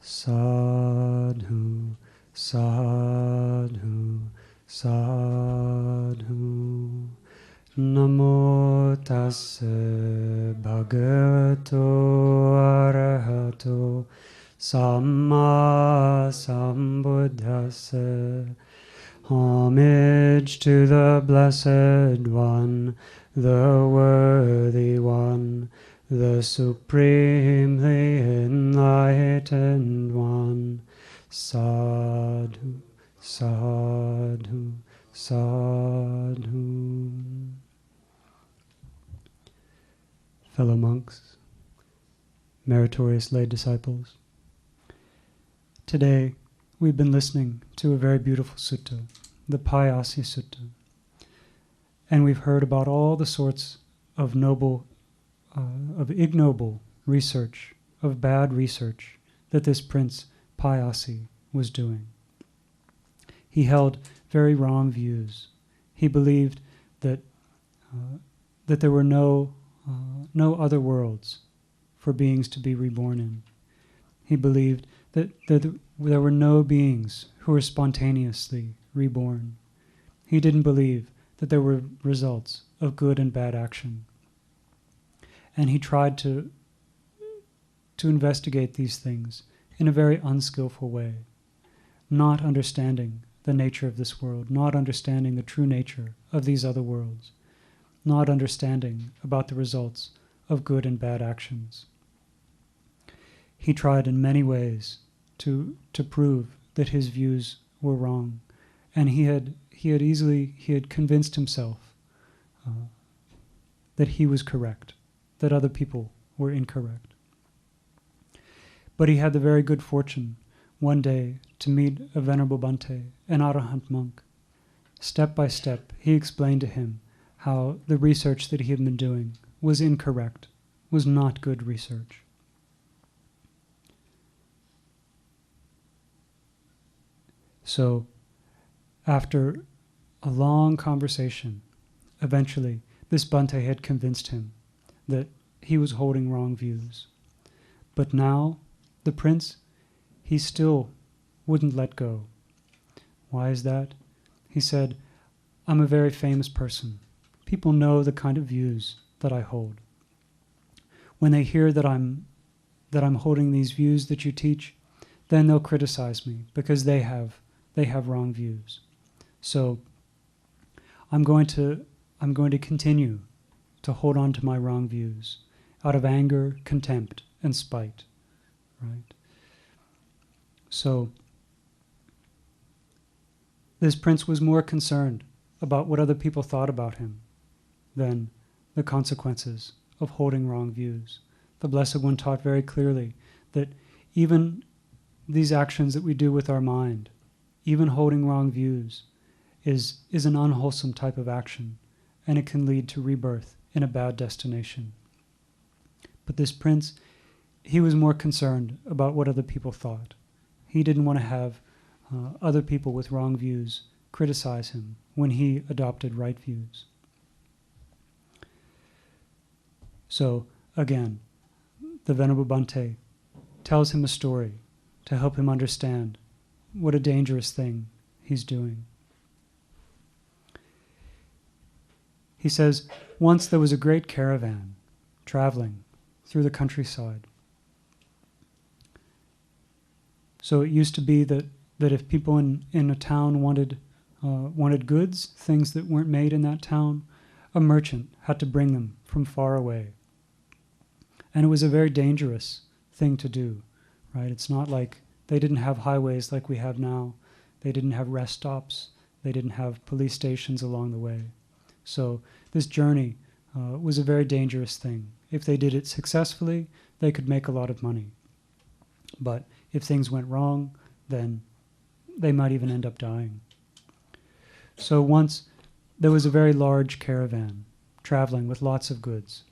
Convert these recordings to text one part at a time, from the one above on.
Sadhu, sadhu, sadhu. Namo tassa bhagavato arahato samma sambuddhassa. Homage to the Blessed One, the Worthy One, the Supremely Enlightened One. Sadhu, sadhu, sadhu. Fellow monks, meritorious lay disciples, today we've been listening to a very beautiful sutta, the Payasi Sutta, and we've heard about all the sorts of ignoble research, of bad research that this Prince Payasi was doing. He held very wrong views. He believed that there were no other worlds for beings to be reborn in. He believed that there were no beings who were spontaneously reborn. He didn't believe that there were results of good and bad action. And he tried to investigate these things in a very unskillful way, not understanding the nature of this world, not understanding the true nature of these other worlds, not understanding about the results of good and bad actions. He tried in many ways to prove that his views were wrong, and he had convinced himself that he was correct, that other people were incorrect. But he had the very good fortune one day to meet a Venerable Bhante, an Arahant monk. Step by step, he explained to him how the research that he had been doing was incorrect, was not good research. So, after a long conversation, eventually this Bhante had convinced him that he was holding wrong views. But now, the prince, he still wouldn't let go. Why is that? He said, I'm a very famous person. People know the kind of views that I hold. When they hear that I'm holding these views that you teach, then they'll criticize me because they have wrong views. So I'm going to continue to hold on to my wrong views out of anger, contempt, and spite. Right? So this prince was more concerned about what other people thought about him than the consequences of holding wrong views. The Blessed One taught very clearly that even these actions that we do with our mind, even holding wrong views, is an unwholesome type of action, and it can lead to rebirth in a bad destination. But this prince, he was more concerned about what other people thought. He didn't want to have other people with wrong views criticize him when he adopted right views. So, again, the Venerable Bhante tells him a story to help him understand what a dangerous thing he's doing. He says, once there was a great caravan traveling through the countryside. So it used to be that if people in a town wanted goods, things that weren't made in that town, a merchant had to bring them from far away. And it was a very dangerous thing to do, right? It's not like they didn't have highways like we have now. They didn't have rest stops. They didn't have police stations along the way. So this journey was a very dangerous thing. If they did it successfully, they could make a lot of money. But if things went wrong, then they might even end up dying. So once there was a very large caravan traveling with lots of goods.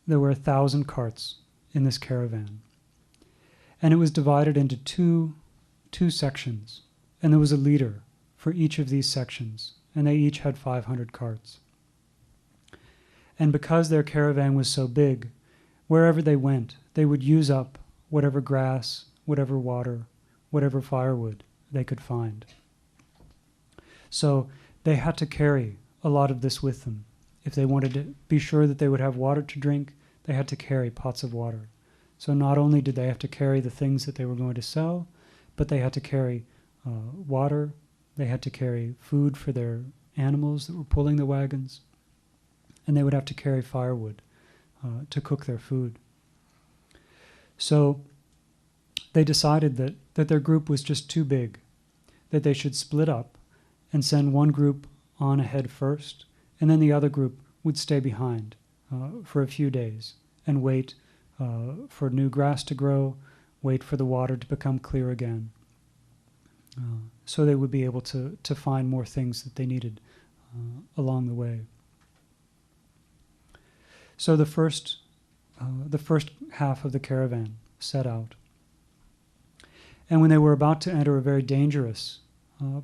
There were 1,000 carts in this caravan. And it was divided into two sections. And there was a leader for each of these sections. And they each had 500 carts. And because their caravan was so big, wherever they went, they would use up whatever grass, whatever water, whatever firewood they could find. So they had to carry a lot of this with them. If they wanted to be sure that they would have water to drink, they had to carry pots of water. So not only did they have to carry the things that they were going to sell, but they had to carry water, they had to carry food for their animals that were pulling the wagons, and they would have to carry firewood to cook their food. So they decided that their group was just too big, that they should split up and send one group on ahead first, and then the other group would stay behind for a few days and wait for new grass to grow, wait for the water to become clear again, so they would be able to find more things that they needed along the way. So the first half of the caravan set out. And when they were about to enter a very dangerous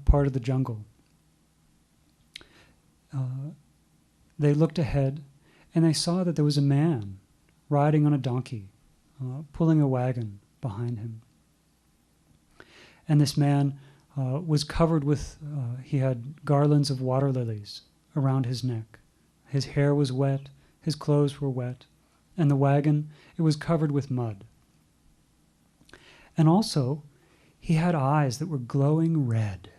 part of the jungle, they looked ahead and they saw that there was a man riding on a donkey, pulling a wagon behind him. And this man was covered with, he had garlands of water lilies around his neck. His hair was wet, his clothes were wet, and the wagon, it was covered with mud. And also, he had eyes that were glowing red.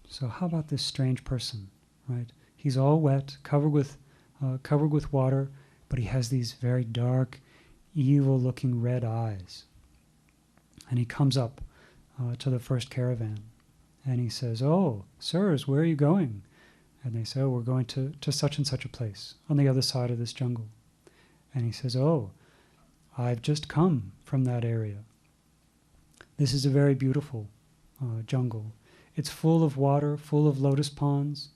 So how about this strange person, right? He's all wet, covered with water, but he has these very dark, evil-looking red eyes. And he comes up to the first caravan, and he says, "Oh, sirs, where are you going?" And they say, "Oh, we're going to such and such a place on the other side of this jungle." And he says, "Oh, I've just come from that area. This is a very beautiful jungle. It's full of water, full of lotus ponds.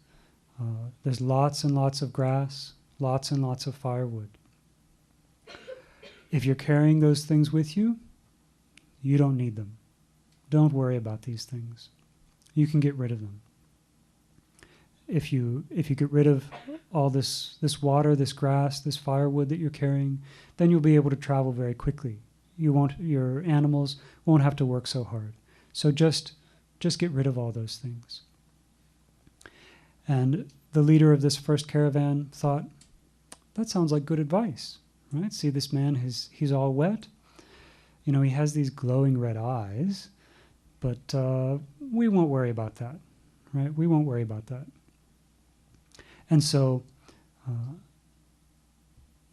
There's lots and lots of grass, lots and lots of firewood. If you're carrying those things with you, you don't need them. Don't worry about these things. You can get rid of them. If you get rid of all this water, this grass, this firewood that you're carrying, then you'll be able to travel very quickly. Your animals won't have to work so hard. So just get rid of all those things." And the leader of this first caravan thought, that sounds like good advice, right? See this man, he's all wet. You know, he has these glowing red eyes, but we won't worry about that, right? We won't worry about that. And so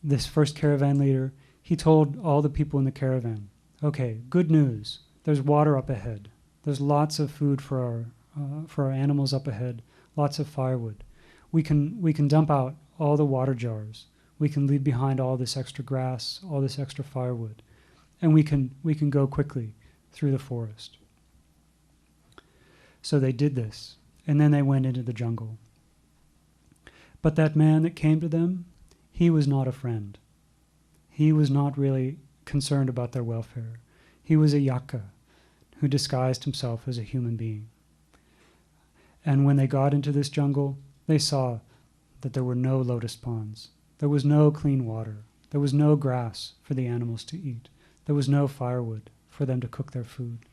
this first caravan leader, he told all the people in the caravan, "Okay, good news. There's water up ahead. There's lots of food for our animals up ahead. Lots of firewood. We can dump out all the water jars. We can leave behind all this extra grass, all this extra firewood, and we can go quickly through the forest." So they did this, and then they went into the jungle. But that man that came to them, he was not a friend. He was not really concerned about their welfare. He was a yaka who disguised himself as a human being. And when they got into this jungle, they saw that there were no lotus ponds. There was no clean water. There was no grass for the animals to eat. There was no firewood for them to cook their food.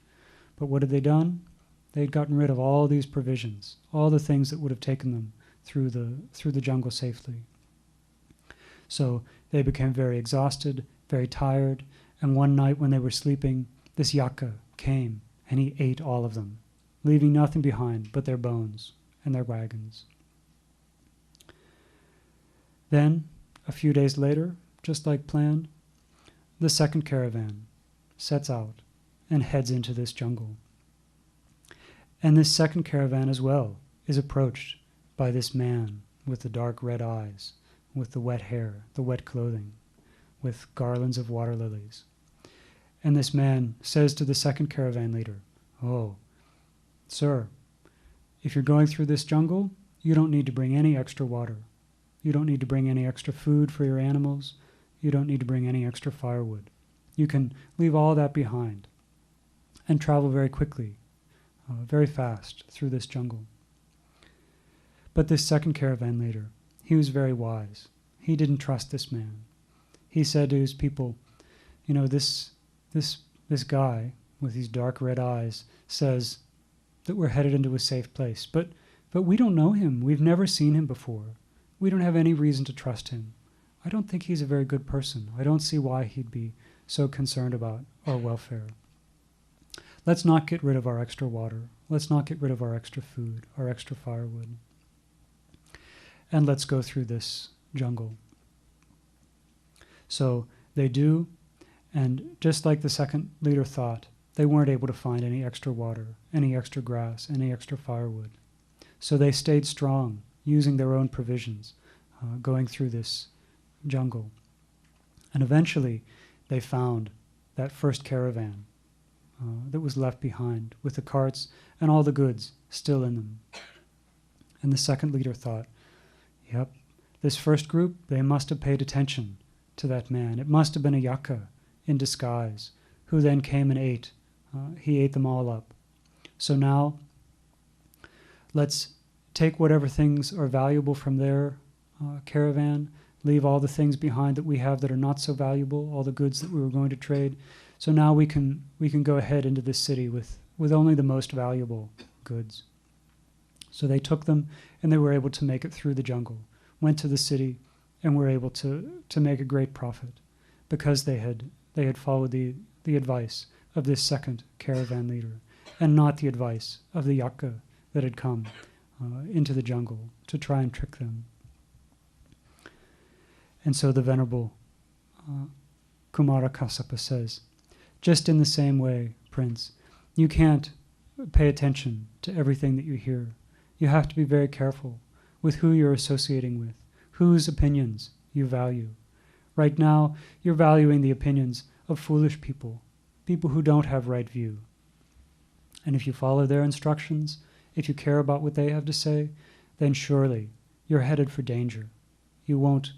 But what had they done? They had gotten rid of all these provisions, all the things that would have taken them through the jungle safely. So they became very exhausted, very tired, and one night when they were sleeping, this yaka came and he ate all of them, leaving nothing behind but their bones and their wagons. Then, a few days later, just like planned, the second caravan sets out and heads into this jungle. And this second caravan as well is approached by this man with the dark red eyes, with the wet hair, the wet clothing, with garlands of water lilies. And this man says to the second caravan leader, "Oh, sir, if you're going through this jungle, you don't need to bring any extra water. You don't need to bring any extra food for your animals. You don't need to bring any extra firewood. You can leave all that behind and travel very quickly, very fast through this jungle." But this second caravan leader, he was very wise. He didn't trust this man. he said to his people, this guy with these dark red eyes says that we're headed into a safe place, but we don't know him. We've never seen him before. We don't have any reason to trust him. I don't think he's a very good person. I don't see why he'd be so concerned about our welfare. Let's not get rid of our extra water. Let's not get rid of our extra food, our extra firewood. And let's go through this jungle. So they do, and just like the second leader thought, they weren't able to find any extra water, any extra grass, any extra firewood. So they stayed strong, using their own provisions, going through this jungle. And eventually they found that first caravan that was left behind, with the carts and all the goods still in them. And the second leader thought, yep, this first group, they must have paid attention to that man. It must have been a yaka in disguise, who then came and ate. He ate them all up. So now, let's take whatever things are valuable from their caravan, leave all the things behind that we have that are not so valuable, all the goods that we were going to trade. So now we can go ahead into this city with only the most valuable goods. So they took them, and they were able to make it through the jungle, went to the city, and were able to make a great profit, because they had followed the advice of this second caravan leader, and not the advice of the yaka that had come into the jungle to try and trick them. And so the Venerable Kumara Kassapa says, just in the same way, Prince, you can't pay attention to everything that you hear. You have to be very careful with who you're associating with, whose opinions you value. Right now, you're valuing the opinions of foolish people, people who don't have right view. And if you follow their instructions, if you care about what they have to say, then surely you're headed for danger. You won't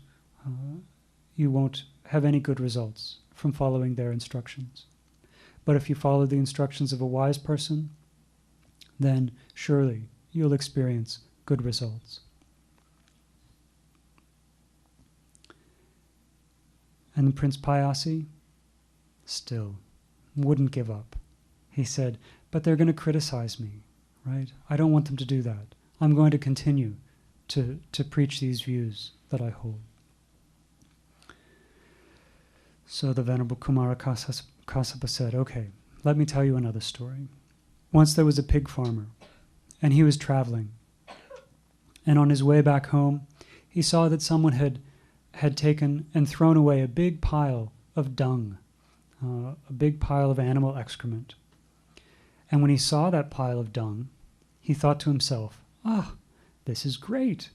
have any good results from following their instructions. But if you follow the instructions of a wise person, then surely you'll experience good results. And Prince Payasi still wouldn't give up. He said, but they're going to criticize me, right? I don't want them to do that. I'm going to continue to preach these views that I hold. So the Venerable Kumara Kassapa said, okay, let me tell you another story. Once there was a pig farmer, and he was traveling. And on his way back home, he saw that someone had taken and thrown away a big pile of dung, a big pile of animal excrement. And when he saw that pile of dung, he thought to himself, this is great.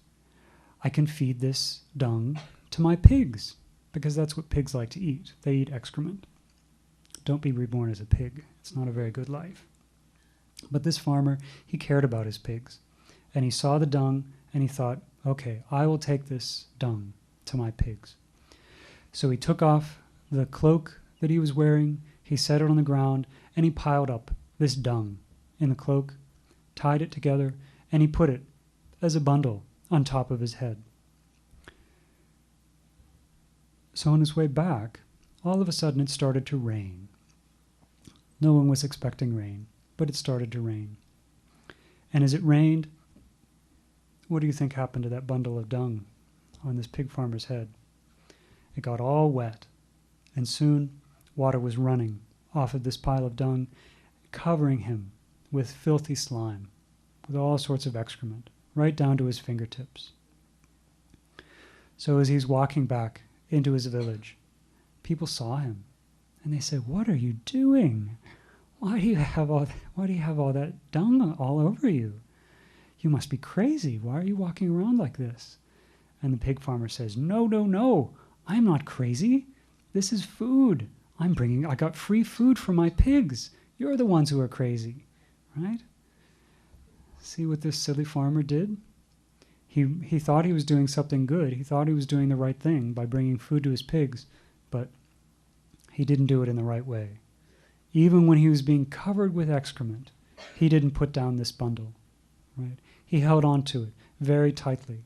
I can feed this dung to my pigs, because that's what pigs like to eat. They eat excrement. Don't be reborn as a pig. It's not a very good life. But this farmer, he cared about his pigs. And he saw the dung, and he thought, okay, I will take this dung to my pigs. So he took off the cloak that he was wearing, he set it on the ground, and he piled up this dung in the cloak, tied it together, and he put it as a bundle on top of his head. So on his way back, all of a sudden it started to rain. No one was expecting rain, but it started to rain. And as it rained, what do you think happened to that bundle of dung on this pig farmer's head? It got all wet, and soon water was running off of this pile of dung, covering him with filthy slime, with all sorts of excrement, right down to his fingertips. So as he's walking back into his village, people saw him, and they said, "What are you doing? Why do you have all that dung all over you? You must be crazy. Why are you walking around like this?" And the pig farmer says, No, I'm not crazy. This is food. I got free food for my pigs. You're the ones who are crazy, right? See what this silly farmer did? He thought he was doing something good. He thought he was doing the right thing by bringing food to his pigs, but he didn't do it in the right way. Even when he was being covered with excrement, he didn't put down this bundle, right? He held on to it very tightly.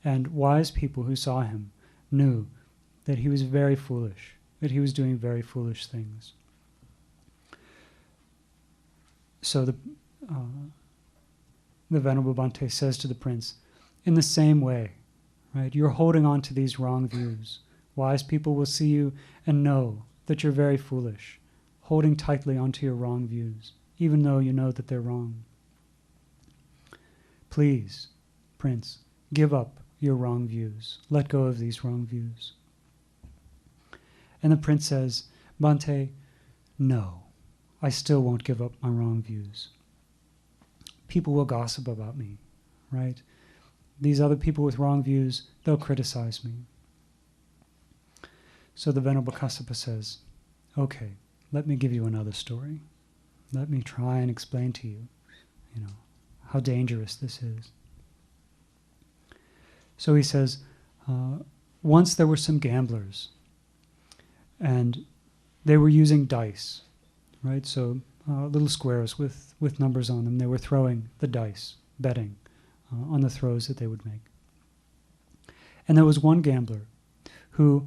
And wise people who saw him knew that he was very foolish, that he was doing very foolish things. So the Venerable Bhante says to the prince, in the same way, right, you're holding on to these wrong views. Wise people will see you and know that you're very foolish, holding tightly onto your wrong views, even though you know that they're wrong. Please, prince, give up your wrong views. Let go of these wrong views. And the prince says, Bhante, no, I still won't give up my wrong views. People will gossip about me, right? These other people with wrong views, they'll criticize me. So the Venerable Kassapa says, okay, let me give you another story. Let me try and explain to you, how dangerous this is. So he says, once there were some gamblers, and they were using dice, right? So little squares with numbers on them. They were throwing the dice, betting on the throws that they would make. And there was one gambler who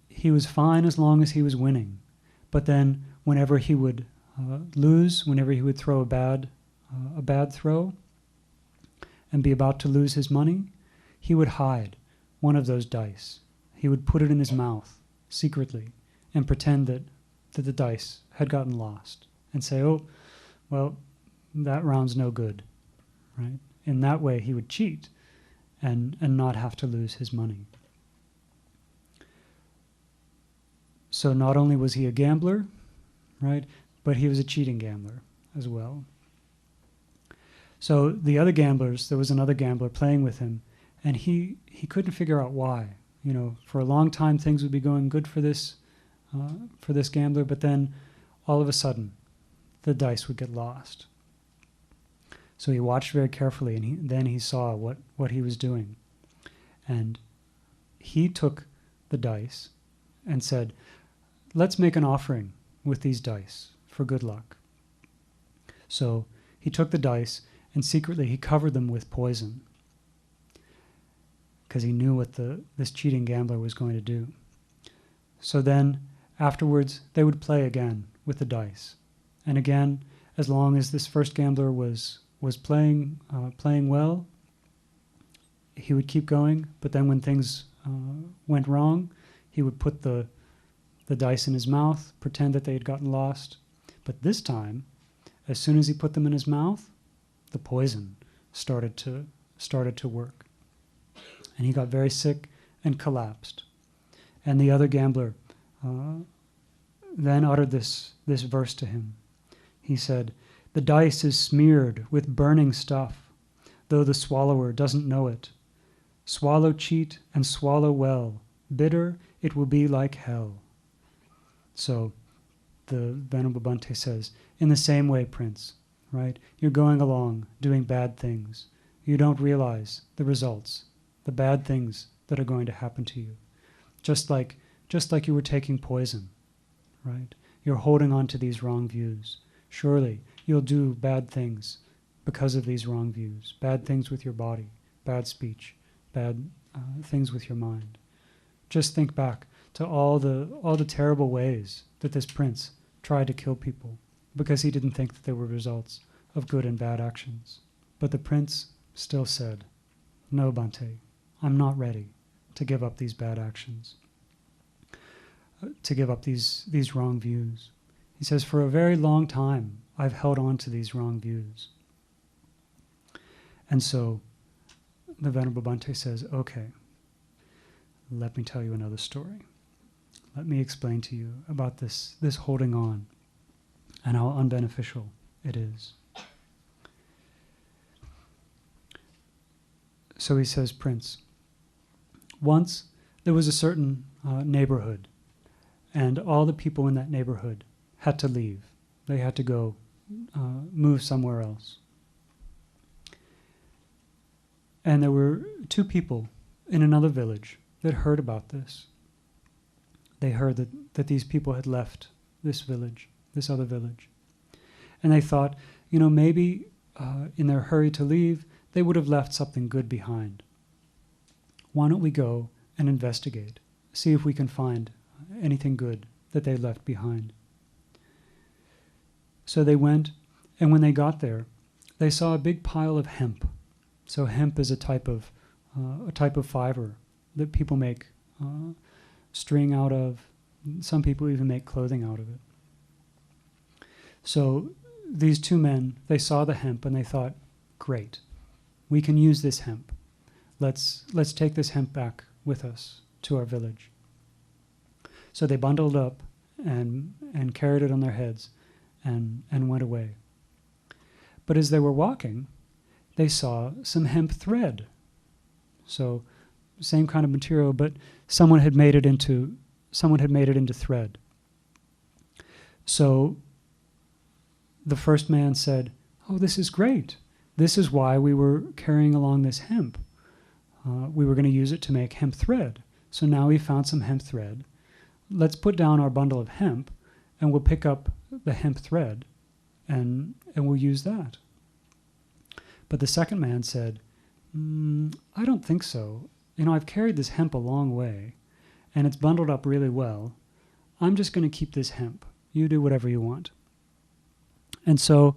he was fine as long as he was winning, but then whenever he would lose, whenever he would throw a bad throw and be about to lose his money, he would hide one of those dice. He would put it in his mouth secretly and pretend that the dice had gotten lost and say, oh, well, that round's no good, right? In that way, he would cheat and not have to lose his money. So not only was he a gambler, right, but he was a cheating gambler as well. So the other gamblers, there was another gambler playing with him, and he couldn't figure out why. For a long time things would be going good for this gambler, but then all of a sudden the dice would get lost. So he watched very carefully, and then he saw what he was doing. And he took the dice and said, let's make an offering with these dice for good luck. So he took the dice and secretly he covered them with poison, because he knew what this cheating gambler was going to do. So then afterwards they would play again with the dice. And again, as long as this first gambler was playing well, he would keep going. But then when things went wrong, he would put the dice in his mouth, pretend that they had gotten lost. But this time, as soon as he put them in his mouth, the poison started to work. And he got very sick and collapsed. And the other gambler then uttered this verse to him. He said, the dice is smeared with burning stuff, though the swallower doesn't know it. Swallow cheat and swallow well. Bitter, it will be like hell. So the Venerable Bhante says, in the same way, Prince, right? You're going along doing bad things. You don't realize the results, the bad things that are going to happen to you. Just like you were taking poison, right? You're holding on to these wrong views. Surely you'll do bad things because of these wrong views. Bad things with your body, bad speech, bad things with your mind. Just think back to all the terrible ways that this prince tried to kill people because he didn't think that there were results of good and bad actions. But the prince still said, no, Bhante, I'm not ready to give up these bad actions, to give up these wrong views. He says, for a very long time, I've held on to these wrong views. And so the Venerable Bhante says, okay, let me tell you another story. Let me explain to you about this holding on and how unbeneficial it is. So he says, Prince, once there was a certain neighborhood, and all the people in that neighborhood had to leave. They had to go move somewhere else. And there were two people in another village that heard about this. They heard that these people had left this village, this other village. And they thought, maybe in their hurry to leave, they would have left something good behind. Why don't we go and investigate see if we can find anything good that they left behind. So they went, and when they got there, they saw a big pile of hemp. So hemp is a type of fiber that people make string out of. Some people even make clothing out of it. So these two men, they saw the hemp and they thought, great, we can use this hemp. Let's take this hemp back with us to our village. So they bundled up and carried it on their heads and went away. But as they were walking, they saw some hemp thread. So same kind of material, but someone had made it into thread. So the first man said, "Oh, this is great. This is why we were carrying along this hemp. We were going to use it to make hemp thread. So now we found some hemp thread. Let's put down our bundle of hemp, and we'll pick up the hemp thread, and we'll use that." But the second man said, "I don't think so. I've carried this hemp a long way, and it's bundled up really well. I'm just going to keep this hemp. You do whatever you want." And so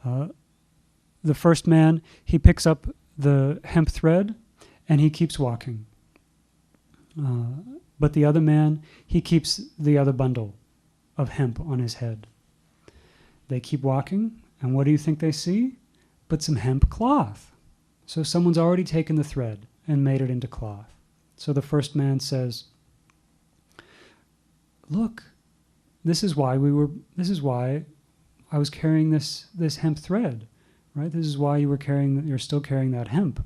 the first man, he picks up the hemp thread, and he keeps walking. But the other man, he keeps the other bundle of hemp on his head. They keep walking, and what do you think they see? But some hemp cloth. So someone's already taken the thread and made it into cloth. So the first man says, "Look, this is why I was carrying this hemp thread, right? This is why you're still carrying that hemp.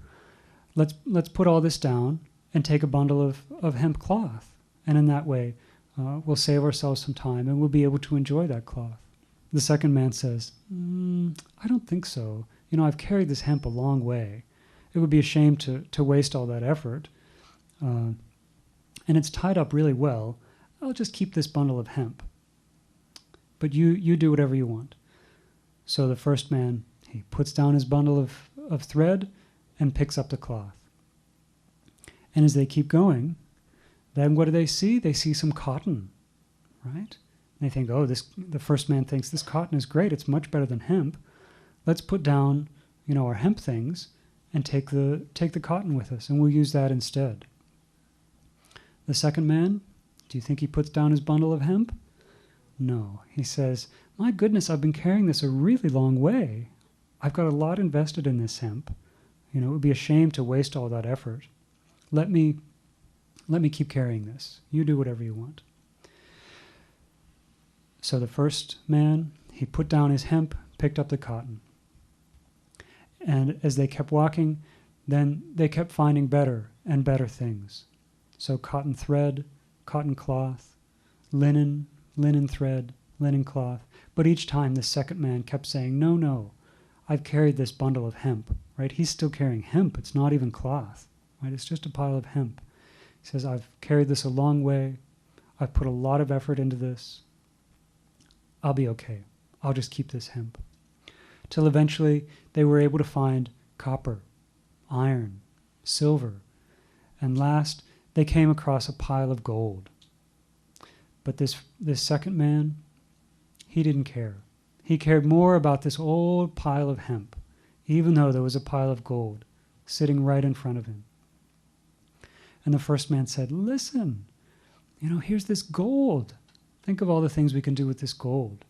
Let's put all this down and take a bundle of hemp cloth. And in that way, we'll save ourselves some time and we'll be able to enjoy that cloth." The second man says, "I don't think so. I've carried this hemp a long way. It would be a shame to waste all that effort. And it's tied up really well. I'll just keep this bundle of hemp. But you do whatever you want." So the first man, he puts down his bundle of thread and picks up the cloth. And as they keep going, then what do they see? They see some cotton, right? And they think, the first man thinks, this cotton is great. It's much better than hemp. Let's put down, our hemp things and take the cotton with us, and we'll use that instead. The second man, do you think he puts down his bundle of hemp? No. He says, "My goodness, I've been carrying this a really long way. I've got a lot invested in this hemp. It would be a shame to waste all that effort. Let me keep carrying this. You do whatever you want." So the first man, he put down his hemp, picked up the cotton. And as they kept walking, then they kept finding better and better things. So cotton thread, cotton cloth, linen thread, linen cloth. But each time the second man kept saying, no, I've carried this bundle of hemp, right? He's still carrying hemp. It's not even cloth, right? It's just a pile of hemp. He says, "I've carried this a long way. I've put a lot of effort into this. I'll be okay. I'll just keep this hemp." Till eventually they were able to find copper, iron, silver, and last they came across a pile of gold. But this second man, he didn't care. He cared more about this old pile of hemp, even though there was a pile of gold sitting right in front of him. And the first man said, "Listen, here's this gold. Think of all the things we can do with this gold.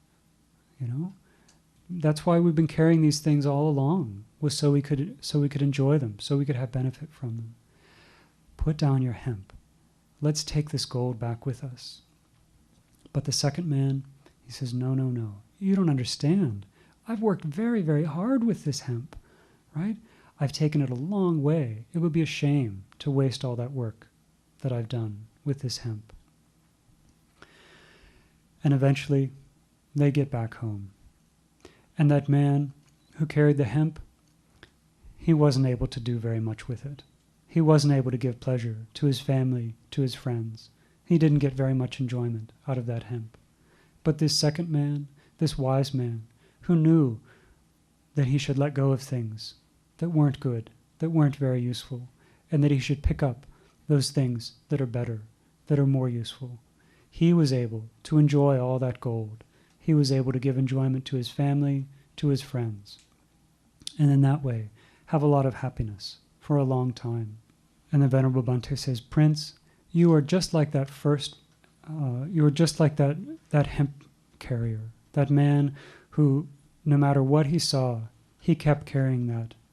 That's why we've been carrying these things all along, was so we could enjoy them, so we could have benefit from them. Put down your hemp. Let's take this gold back with us." But the second man, he says, No. You don't understand. I've worked very, very hard with this hemp, right? I've taken it a long way. It would be a shame to waste all that work that I've done with this hemp. And eventually, they get back home. And that man who carried the hemp, he wasn't able to do very much with it. He wasn't able to give pleasure to his family, to his friends. He didn't get very much enjoyment out of that hemp. But this second man, this wise man, who knew that he should let go of things that weren't good, that weren't very useful, and that he should pick up those things that are better, that are more useful. He was able to enjoy all that gold. He was able to give enjoyment to his family, to his friends, and in that way have a lot of happiness for a long time. And the Venerable Bhante says, Prince, you are just like that that hemp carrier, that man who, no matter what he saw, he kept carrying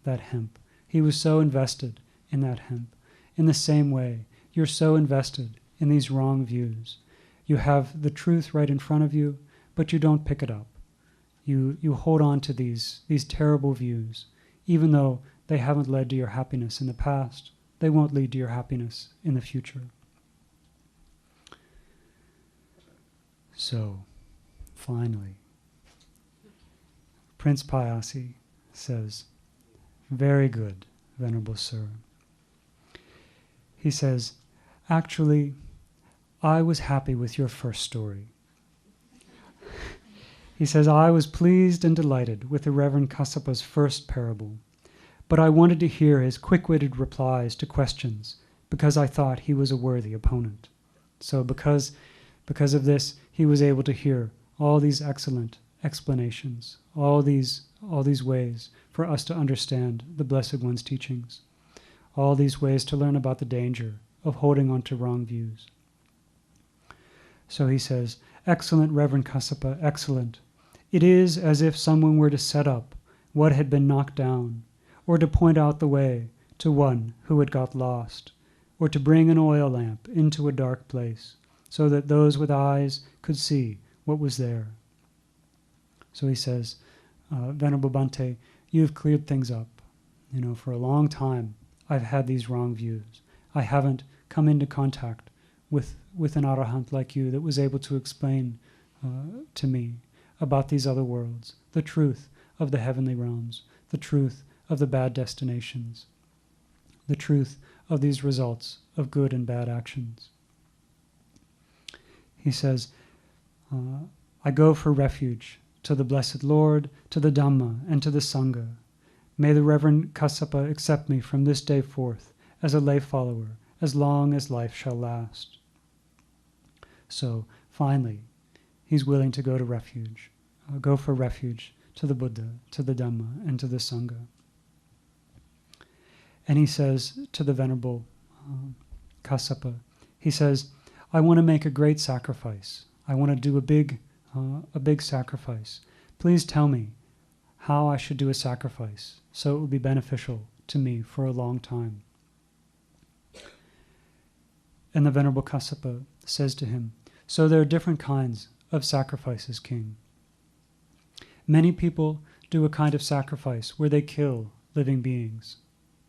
that hemp. He was so invested in that hemp. In the same way, you're so invested in these wrong views. You have the truth right in front of you, but you don't pick it up. You hold on to these terrible views, even though they haven't led to your happiness in the past. They won't lead to your happiness in the future. So, finally, Prince Payasi says, very good, Venerable Sir. He says, actually, I was happy with your first story. He says, I was pleased and delighted with the Reverend Kassapa's first parable, but I wanted to hear his quick-witted replies to questions because I thought he was a worthy opponent. So because of this, he was able to hear all these excellent explanations, all these ways for us to understand the Blessed One's teachings, all these ways to learn about the danger of holding on to wrong views. So he says, excellent, Reverend Kassapa, excellent. It is as if someone were to set up what had been knocked down, or to point out the way to one who had got lost, or to bring an oil lamp into a dark place, so that those with eyes could see what was there. So he says, Venerable Bhante, you've cleared things up. For a long time, I've had these wrong views. I haven't come into contact with an arahant like you that was able to explain to me about these other worlds, the truth of the heavenly realms, the truth of the bad destinations, the truth of these results of good and bad actions. He says, I go for refuge to the Blessed Lord, to the Dhamma, and to the Sangha. May the Reverend Kassapa accept me from this day forth as a lay follower, as long as life shall last. So, finally, he's willing to go for refuge to the Buddha, to the Dhamma, and to the Sangha. And he says to the Venerable Kassapa, he says, I want to make a great sacrifice. I want to do a big sacrifice. Please tell me how I should do a sacrifice so it will be beneficial to me for a long time. And the Venerable Kassapa says to him, so there are different kinds of sacrifices, King. Many people do a kind of sacrifice where they kill living beings.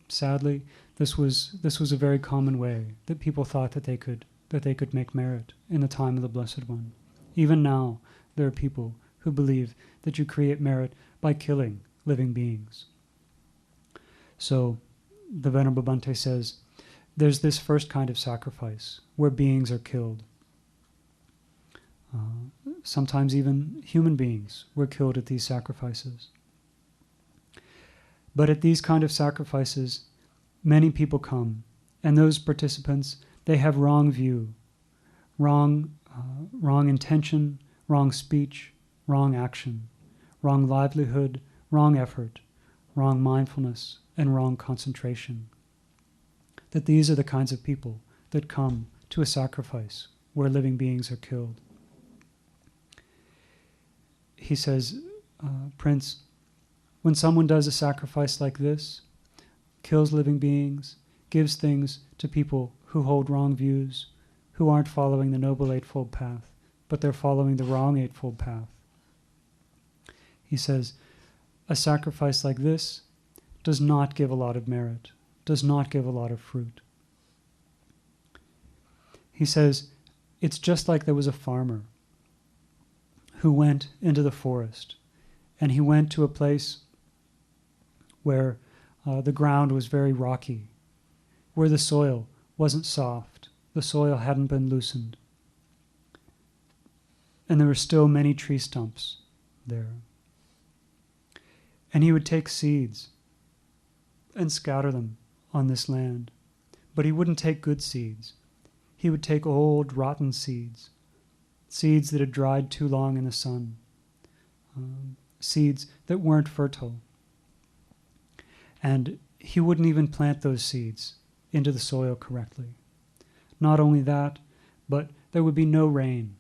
Sadly, this was a very common way that people thought that they could make merit in the time of the Blessed One. Even now, there are people who believe that you create merit by killing living beings. So, the Venerable Bhante says, there's this first kind of sacrifice where beings are killed. Sometimes even human beings were killed at these sacrifices. But at these kind of sacrifices, many people come, and those participants, they have wrong view, wrong intention, wrong speech, wrong action, wrong livelihood, wrong effort, wrong mindfulness, and wrong concentration. That these are the kinds of people that come to a sacrifice where living beings are killed. He says, Prince, when someone does a sacrifice like this, kills living beings, gives things to people who hold wrong views, who aren't following the Noble Eightfold Path, but they're following the wrong Eightfold Path. He says, a sacrifice like this does not give a lot of merit, does not give a lot of fruit. He says, it's just like there was a farmer who went into the forest, and he went to a place where the ground was very rocky, where the soil wasn't soft, the soil hadn't been loosened, and there were still many tree stumps there. And he would take seeds and scatter them on this land, but he wouldn't take good seeds. he would take old, rotten seeds, seeds that had dried too long in the sun, seeds that weren't fertile. And he wouldn't even plant those seeds into the soil correctly. Not only that, but there would be no rain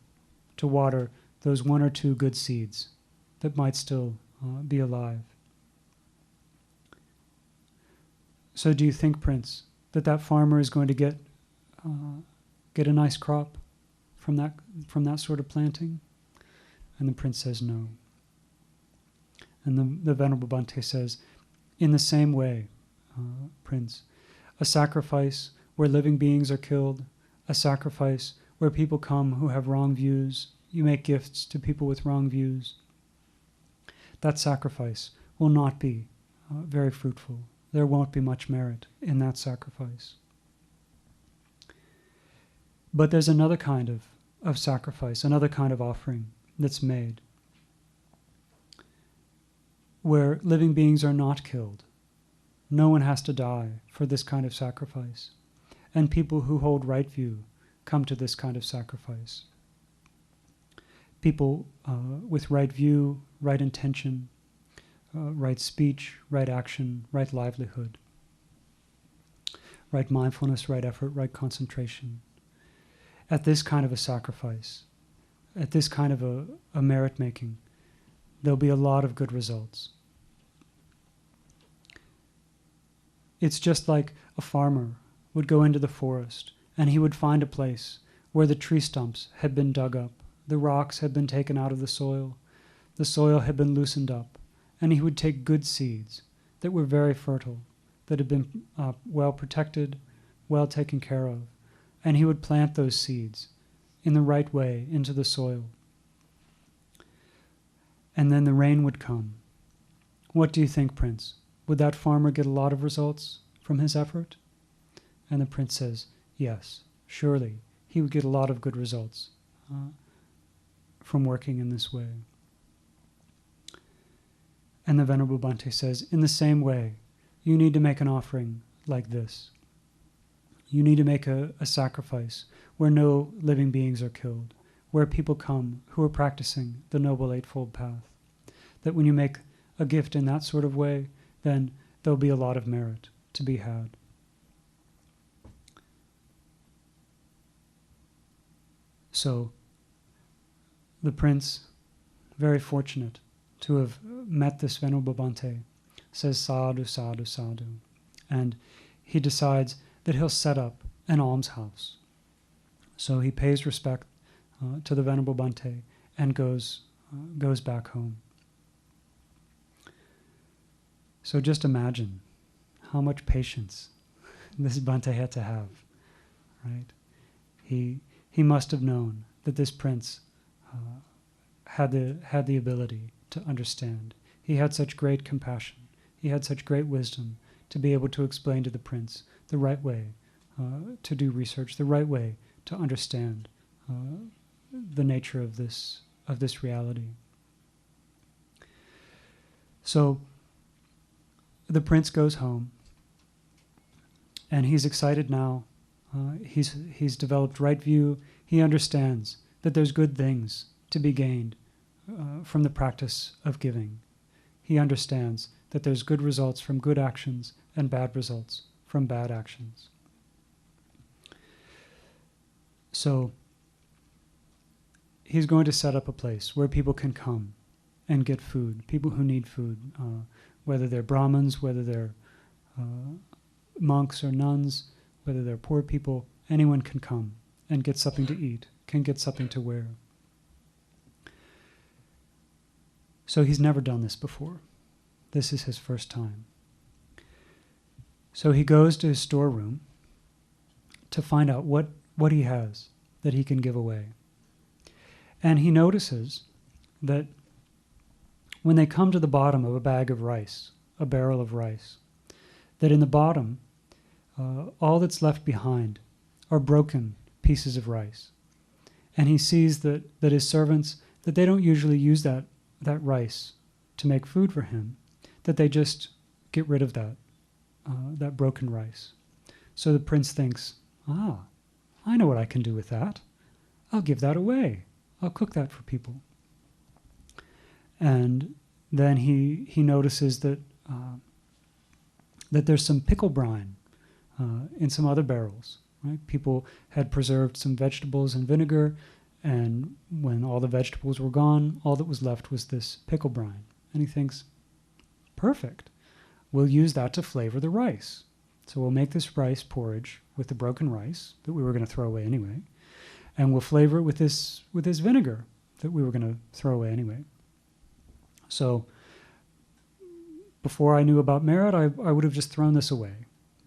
to water those one or two good seeds that might still be alive. So do you think, Prince, that farmer is going to get a nice crop from that sort of planting? And the prince says no. And the Venerable Bhante says, in the same way, Prince, a sacrifice where living beings are killed, a sacrifice where people come who have wrong views, you make gifts to people with wrong views, that sacrifice will not be very fruitful. There won't be much merit in that sacrifice. But there's another kind of sacrifice, another kind of offering that's made, where living beings are not killed. No one has to die for this kind of sacrifice. And people who hold right view come to this kind of sacrifice. People with right view, right intention, right speech, right action, right livelihood, right mindfulness, right effort, right concentration. At this kind of a sacrifice, at this kind of a merit making, there'll be a lot of good results. It's just like a farmer would go into the forest and he would find a place where the tree stumps had been dug up, the rocks had been taken out of the soil had been loosened up, and he would take good seeds that were very fertile, that had been well protected, well taken care of, and he would plant those seeds in the right way into the soil. And then the rain would come. What do you think, Prince? Would that farmer get a lot of results from his effort? And the prince says, yes, surely he would get a lot of good results from working in this way. And the Venerable Bhante says, in the same way, you need to make an offering like this. You need to make a sacrifice where no living beings are killed, where people come who are practicing the Noble Eightfold Path. That when you make a gift in that sort of way, then there'll be a lot of merit to be had. So, the prince, very fortunate to have met this Venerable Bhante, says sadhu, sadhu, sadhu. And he decides that he'll set up an almshouse. So he pays respect to the Venerable Bhante and goes back home. So just imagine how much patience this Bhante had to have, right? He must have known that this prince had the ability to understand. He had such great compassion. He had such great wisdom to be able to explain to the prince the right way to do research, the right way to understand the nature of this reality. So the prince goes home, and he's excited now. He's developed right view. He understands that there's good things to be gained from the practice of giving. He understands that there's good results from good actions and bad results from bad actions. So he's going to set up a place where people can come and get food, people who need food, whether they're Brahmins, whether they're monks or nuns, whether they're poor people, anyone can come and get something to eat, can get something to wear. So he's never done this before. This is his first time. So he goes to his storeroom to find out what he has that he can give away. And he notices that when they come to the bottom of a bag of rice, a barrel of rice, that in the bottom, all that's left behind are broken pieces of rice. And he sees that his servants, that they don't usually use that rice to make food for him, that they just get rid of that broken rice. So the prince thinks, I know what I can do with that. I'll give that away. I'll cook that for people. And then he notices that that there's some pickle brine in some other barrels. Right? People had preserved some vegetables in vinegar, and when all the vegetables were gone, all that was left was this pickle brine. And he thinks, perfect. We'll use that to flavor the rice. So we'll make this rice porridge with the broken rice that we were going to throw away anyway, and we'll flavor it with this vinegar that we were going to throw away anyway. So before I knew about merit, I would have just thrown this away.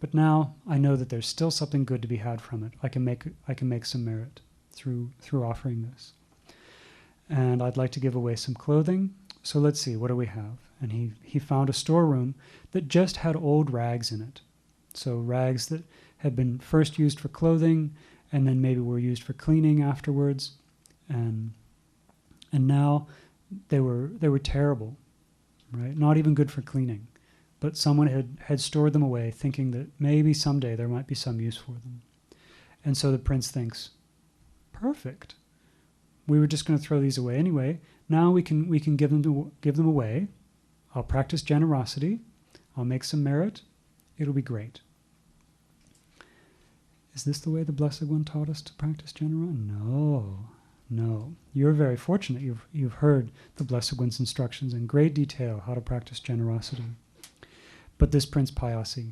But now I know that there's still something good to be had from it. I can make some merit through offering this. And I'd like to give away some clothing. So let's see, what do we have? And he found a storeroom that just had old rags in it. So rags that had been first used for clothing and then maybe were used for cleaning afterwards. And now they were terrible, right? Not even good for cleaning. But someone had stored them away thinking that maybe someday there might be some use for them. And so the prince thinks, perfect. We were just going to throw these away anyway. Now we can give them away. I'll practice generosity. I'll make some merit. It'll be great. Is this the way the Blessed One taught us to practice generosity? No. You're very fortunate. You've heard the Blessed One's instructions in great detail how to practice generosity. But this Prince Payasi,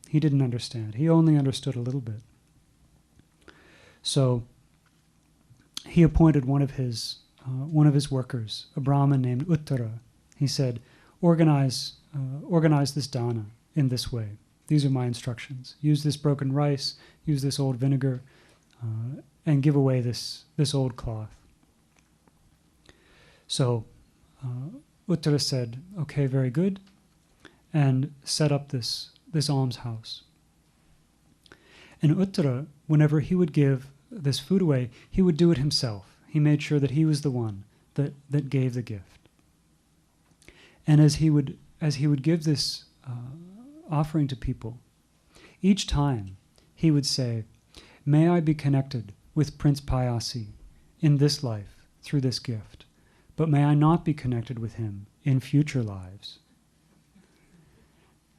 he didn't understand. He only understood a little bit. So he appointed one of his workers, a Brahmin named Uttara. He said, organize this dana in this way. These are my instructions. Use this broken rice, use this old vinegar, and give away this old cloth. So Uttara said, okay, very good, and set up this almshouse. And Uttara, whenever he would give this food away, he would do it himself. He made sure that he was the one that gave the gift. And as he would give this offering to people, each time he would say, may I be connected with Prince Payasi in this life through this gift, but may I not be connected with him in future lives.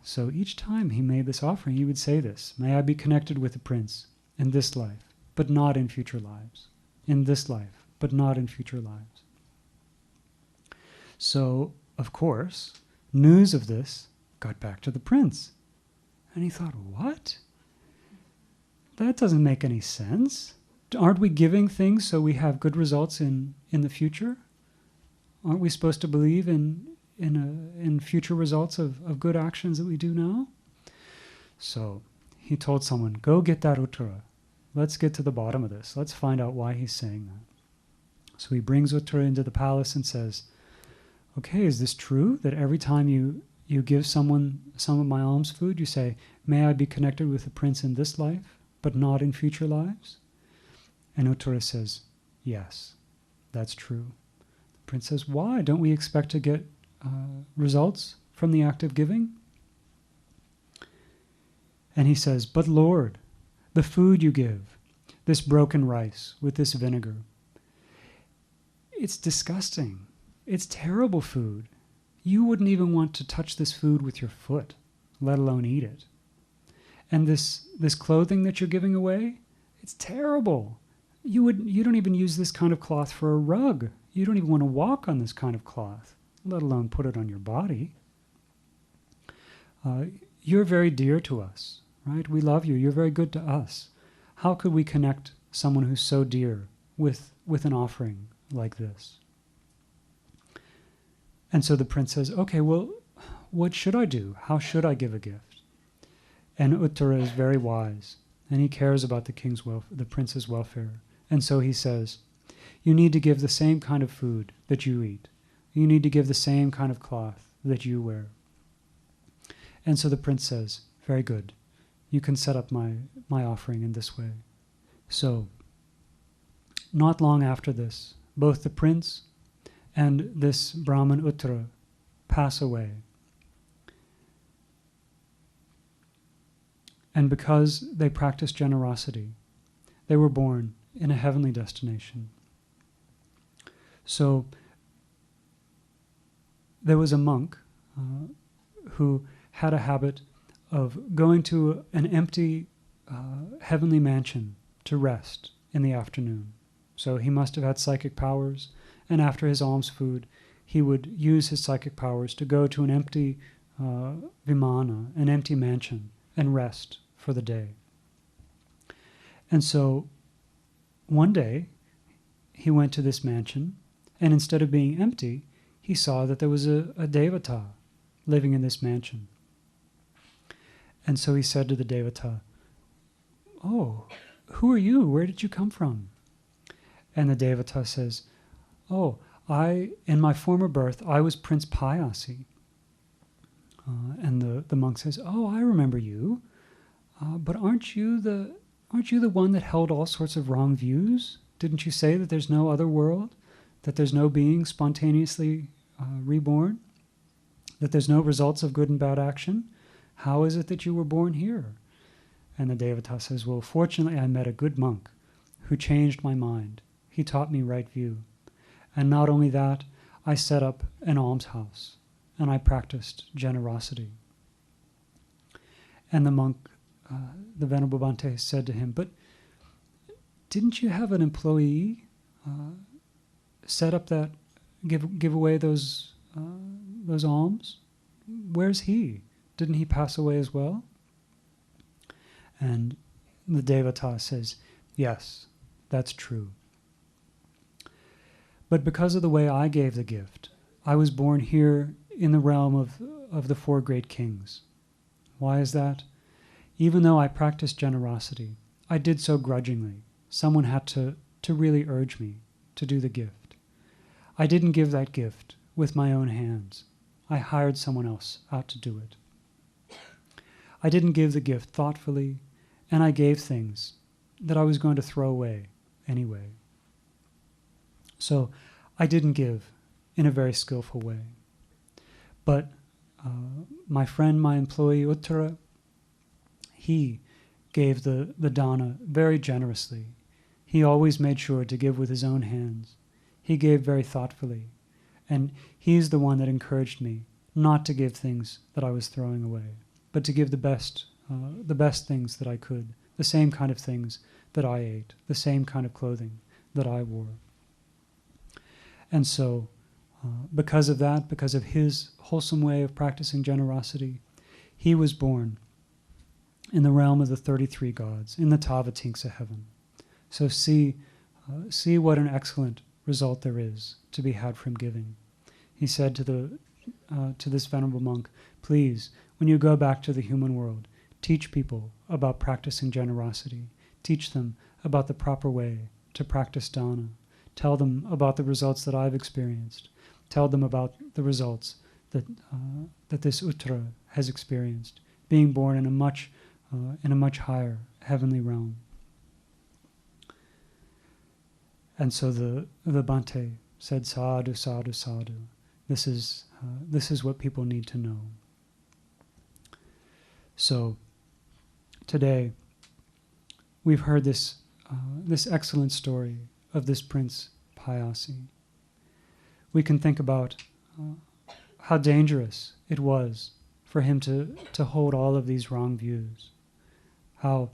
So each time he made this offering, he would say this, may I be connected with the prince in this life, but not in future lives. In this life, but not in future lives. So, of course, news of this got back to the prince. And he thought, what? That doesn't make any sense. Aren't we giving things so we have good results in the future? Aren't we supposed to believe in future results of good actions that we do now? So he told someone, go get that Uttara. Let's get to the bottom of this. Let's find out why he's saying that. So he brings Uttara into the palace and says, okay, is this true that every time you give someone some of my alms food, you say, may I be connected with the prince in this life, but not in future lives? And Uttara says, yes, that's true. The prince says, why? Don't we expect to get results from the act of giving? And he says, but Lord, the food you give, this broken rice with this vinegar, it's disgusting. It's terrible food. You wouldn't even want to touch this food with your foot, let alone eat it. And this clothing that you're giving away, it's terrible. You don't even use this kind of cloth for a rug. You don't even want to walk on this kind of cloth, let alone put it on your body. You're very dear to us, right? We love you. You're very good to us. How could we connect someone who's so dear with an offering like this? And so the prince says, okay, well, what should I do? How should I give a gift? And Uttara is very wise, and he cares about the prince's welfare. And so he says, you need to give the same kind of food that you eat. You need to give the same kind of cloth that you wear. And so the prince says, very good. You can set up my offering in this way. So, not long after this, both the prince and this Brahmin Uttara pass away. And because they practiced generosity, They were born in a heavenly destination. So there was a monk who had a habit of going to an empty heavenly mansion to rest in the afternoon. So he must have had psychic powers, and after his alms food, he would use his psychic powers to go to an empty vimana, an empty mansion, and rest for the day. And so one day he went to this mansion, and instead of being empty, he saw that there was a devata living in this mansion. And so he said to the devata, "Oh, who are you? Where did you come from?" And the devata says, "Oh, in my former birth, I was Prince Payasi." And the monk says, "Oh, I remember you. But aren't you the one that held all sorts of wrong views? Didn't you say that there's no other world? That there's no being spontaneously reborn? That there's no results of good and bad action? How is it that you were born here?" And the devata says, "Well, fortunately I met a good monk who changed my mind. He taught me right view. And not only that, I set up an almshouse, and I practiced generosity." And the monk, the Venerable Bhante, said to him, "But didn't you have an employee set up that, give away those alms? Where's he? Didn't he pass away as well?" And the devata says, "Yes, that's true. But because of the way I gave the gift, I was born here in the realm of the four great kings. Why is that? Even though I practiced generosity, I did so grudgingly. Someone had to really urge me to do the gift. I didn't give that gift with my own hands. I hired someone else out to do it. I didn't give the gift thoughtfully, and I gave things that I was going to throw away anyway. So I didn't give in a very skillful way. But my friend, my employee, Uttara, he gave the dana very generously. He always made sure to give with his own hands. He gave very thoughtfully. And he's the one that encouraged me not to give things that I was throwing away, but to give the best things that I could, the same kind of things that I ate, the same kind of clothing that I wore." And so, because of that, because of his wholesome way of practicing generosity, he was born in the realm of the 33 gods, in the Tavatimsa heaven. So see what an excellent result there is to be had from giving. He said to this venerable monk, "Please, when you go back to the human world, teach people about practicing generosity. Teach them about the proper way to practice dana. Tell them about the results that I've experienced. Tell them about the results that this Uttara has experienced, being born in a much higher heavenly realm." And so the Bhante said, "Sadhu, sadhu, sadhu. This is what people need to know." So today we've heard this excellent story of this Prince Payasi. We can think about how dangerous it was for him to hold all of these wrong views. How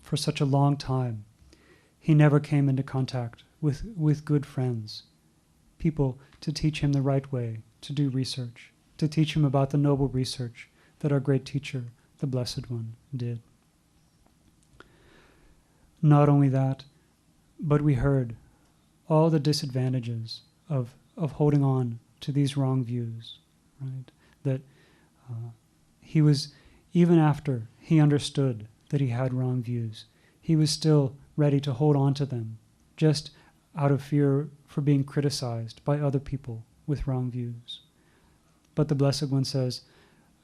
for such a long time he never came into contact with good friends, people to teach him the right way to do research, to teach him about the noble research that our great teacher, the Blessed One, did. Not only that, but we heard all the disadvantages of holding on to these wrong views, right? That he was, even after he understood that he had wrong views, he was still ready to hold on to them, just out of fear for being criticized by other people with wrong views. But the Blessed One says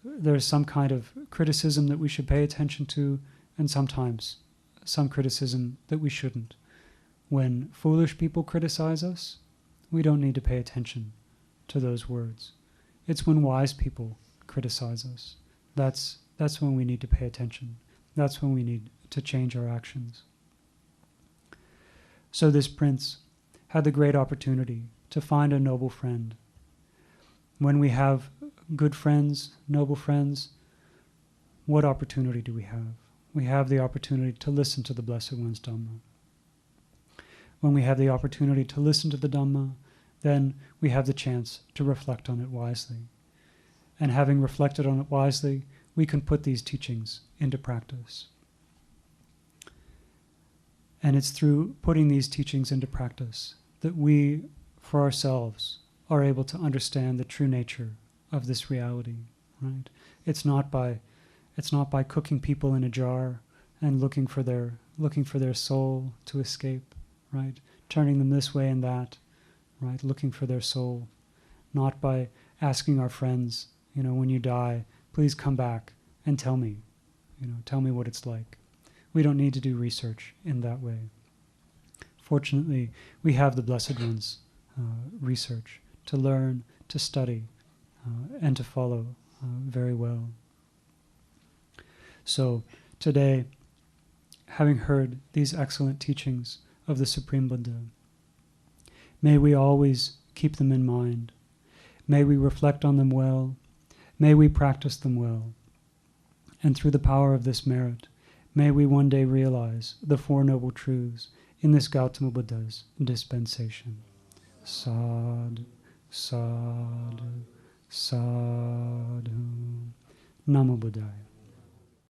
there's some kind of criticism that we should pay attention to, and sometimes some criticism that we shouldn't. When foolish people criticize us, we don't need to pay attention to those words. It's when wise people criticize us. That's when we need to pay attention. That's when we need to change our actions. So this prince had the great opportunity to find a noble friend. When we have good friends, noble friends, what opportunity do we have? We have the opportunity to listen to the Blessed One's Dhamma. When we have the opportunity to listen to the Dhamma, then we have the chance to reflect on it wisely. And having reflected on it wisely, we can put these teachings into practice. And it's through putting these teachings into practice that we, for ourselves, are able to understand the true nature of this reality. Right? It's not by cooking people in a jar and looking for their soul to escape. Right? Turning them this way and that. Right? Looking for their soul. Not by asking our friends, when you die, please come back and tell me. Tell me what it's like. We don't need to do research in that way. Fortunately, we have the Blessed One's research to learn, to study, and to follow very well. So today, having heard these excellent teachings of the Supreme Buddha, may we always keep them in mind. May we reflect on them well. May we practice them well. And through the power of this merit, may we one day realize the Four Noble Truths in this Gautama Buddha's dispensation. Sadhu, sadhu, sadhu. Namo Buddhaya.